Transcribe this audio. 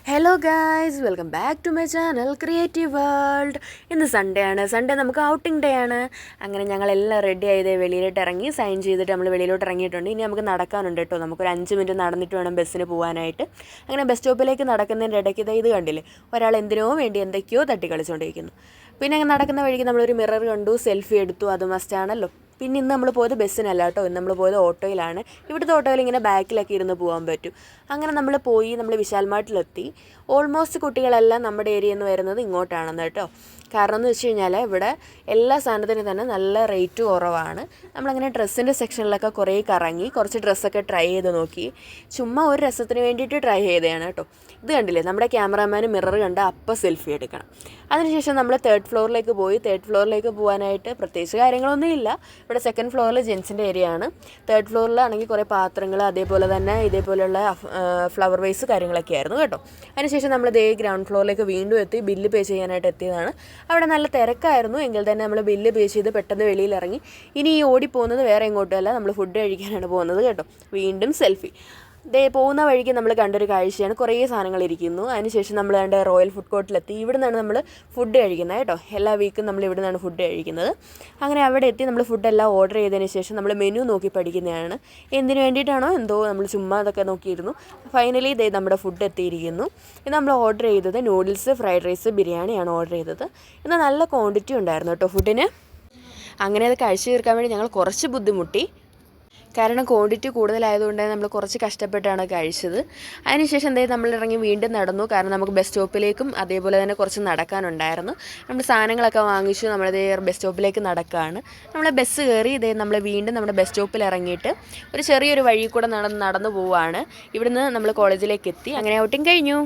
Hello guys, welcome back to my channel creative world. ഇന്ന് Sunday ആണ്. Sunday നമുക്ക് outing day ആണ്. അങ്ങനെ ഞങ്ങളെല്ലാം റെഡി ആയത് വെളിയിലോട്ട് ഇറങ്ങി സൈൻ ചെയ്തിട്ട് നമ്മൾ വെളിയിലോട്ട് ഇറങ്ങിയിട്ടുണ്ട്. ഇനി നമുക്ക് നടക്കാനുണ്ട് കേട്ടോ. നമുക്കൊരു 5 മിനിറ്റ് നടന്നിട്ട് വേണം ബസ്സിന് പോകാനായിട്ട്. അങ്ങനെ ബസ് സ്റ്റോപ്പിലേക്ക് നടക്കുന്നതിൻ്റെ ഇടയ്ക്ക് ഇത് കണ്ടില്ലേ, ഒരാൾ എന്തിനോ വേണ്ടി എന്തൊക്കെയോ തട്ടി കളിച്ചുകൊണ്ടിരിക്കുന്നു. പിന്നെ അങ്ങനെ നടക്കുന്ന വഴിക്ക് നമ്മളൊരു മിറർ കണ്ടു, സെൽഫി എടുത്തു. അത് മസ്റ്റാണല്ലോ. പിന്നെ ഇന്ന് നമ്മൾ പോയത് ബസ്സിനല്ല കേട്ടോ, ഇന്ന് നമ്മൾ പോയത് ഓട്ടോയിലാണ്. ഇവിടുത്തെ ഓട്ടോയിൽ ഇങ്ങനെ ബാക്കിലൊക്കെ ഇരുന്ന് പോകാൻ പറ്റും. അങ്ങനെ നമ്മൾ വിശാൽ മാർട്ടിലെത്തി. ഓൾമോസ്റ്റ് കുട്ടികളെല്ലാം നമ്മുടെ ഏരിയയിൽ നിന്ന് വരുന്നത് ഇങ്ങോട്ടാണെന്ന് കേട്ടോ. കാരണം എന്ന് വെച്ച് കഴിഞ്ഞാൽ ഇവിടെ എല്ലാ സാധനത്തിനും തന്നെ നല്ല റേറ്റ് കുറവാണ്. നമ്മളങ്ങനെ ഡ്രസ്സിൻ്റെ സെക്ഷനിലൊക്കെ കുറേ കറങ്ങി, കുറച്ച് ഡ്രസ്സൊക്കെ ട്രൈ ചെയ്ത് നോക്കി. ചുമ്മാ ഒരു രസത്തിന് വേണ്ടിയിട്ട് ട്രൈ ചെയ്തതാണ് കേട്ടോ. ഇത് കണ്ടില്ലേ, നമ്മുടെ ക്യാമറാമാന് മിറർ കണ്ട് അപ്പം സെൽഫി എടുക്കണം. അതിനുശേഷം നമ്മൾ തേർഡ് ഫ്ലോറിലേക്ക് പോയി. തേർഡ് ഫ്ലോറിലേക്ക് പോകാനായിട്ട് പ്രത്യേകിച്ച് കാര്യങ്ങളൊന്നും ഇല്ല. ഇവിടെ സെക്കൻഡ് ഫ്ലോറിൽ ജെൻസിൻ്റെ ഏരിയ ആണ്. തേർഡ് ഫ്ലോറിലാണെങ്കിൽ കുറേ പാത്രങ്ങൾ, അതേപോലെ തന്നെ ഇതേപോലെയുള്ള ഫ്ലവർ വേസ് കാര്യങ്ങളൊക്കെ ആയിരുന്നു കേട്ടോ. അതിനുശേഷം നമ്മൾ ഗ്രൗണ്ട് ഫ്ലോറിലേക്ക് വീണ്ടും എത്തി. ബില്ല് പേ ചെയ്യാനായിട്ട് എത്തിയതാണ്. അവിടെ നല്ല തിരക്കായിരുന്നു. എങ്കിൽ തന്നെ നമ്മൾ ബില്ല് പേ ചെയ്ത് പെട്ടെന്ന് വെളിയിലിറങ്ങി. ഇനി ഈ ഓടിപ്പോകുന്നത് വേറെ എങ്ങോട്ടുമല്ല, നമ്മൾ ഫുഡ് കഴിക്കാനാണ് പോകുന്നത് കേട്ടോ. വീണ്ടും സെൽഫി. പോകുന്ന വഴിക്ക് നമ്മൾ കണ്ടൊരു കാഴ്ചയാണ്, കുറേ സാധനങ്ങൾ ഇരിക്കുന്നു. അതിനുശേഷം നമ്മൾ കണ്ട റോയൽ ഫുഡ് കോർട്ടിലെത്തി. ഇവിടെ നിന്നാണ് നമ്മൾ ഫുഡ് കഴിക്കുന്നത് കേട്ടോ. എല്ലാ വീക്കും നമ്മൾ ഇവിടെ നിന്നാണ് ഫുഡ് കഴിക്കുന്നത്. അങ്ങനെ അവിടെ എത്തി നമ്മൾ ഫുഡെല്ലാം ഓർഡർ ചെയ്തതിന് ശേഷം നമ്മൾ മെനു നോക്കി പഠിക്കുന്നതാണ്. എന്തിനു വേണ്ടിയിട്ടാണോ എന്തോ നമ്മൾ ചുമ്മാ അതൊക്കെ നോക്കിയിരുന്നു. ഫൈനലി നമ്മുടെ ഫുഡ് എത്തിയിരിക്കുന്നു. ഇത് നമ്മൾ ഓർഡർ ചെയ്തത് നൂഡിൽസ്, ഫ്രൈഡ് റൈസ്, ബിരിയാണിയാണ് ഓർഡർ ചെയ്തത്. എന്നാൽ നല്ല ക്വാണ്ടിറ്റി ഉണ്ടായിരുന്നു കേട്ടോ ഫുഡിന്. അങ്ങനെ അത് കഴിച്ചു തീർക്കാൻ വേണ്ടി ഞങ്ങൾ കുറച്ച് ബുദ്ധിമുട്ടി. കാരണം ക്വാണ്ടിറ്റി കൂടുതലായതുകൊണ്ട് നമ്മൾ കുറച്ച് കഷ്ടപ്പെട്ടാണ് കഴിച്ചത്. അതിനുശേഷം നമ്മൾ ഇറങ്ങി വീണ്ടും നടന്നു. കാരണം നമുക്ക് ബസ് സ്റ്റോപ്പിലേക്കും അതേപോലെ തന്നെ കുറച്ച് നടക്കാനുണ്ടായിരുന്നു. നമ്മൾ സാധനങ്ങളൊക്കെ വാങ്ങിച്ചു. നമ്മളതേ ബസ് സ്റ്റോപ്പിലേക്ക് നടക്കുകയാണ്. നമ്മൾ ബസ് കയറി നമ്മൾ വീണ്ടും നമ്മുടെ ബസ് സ്റ്റോപ്പിൽ ഇറങ്ങിയിട്ട് ഒരു ചെറിയൊരു വഴി കൂടെ നടന്നു പോവുകയാണ്. ഇവിടുന്ന് നമ്മൾ കോളേജിലേക്ക് എത്തി. അങ്ങനെ ഔട്ടിങ് കഴിഞ്ഞു.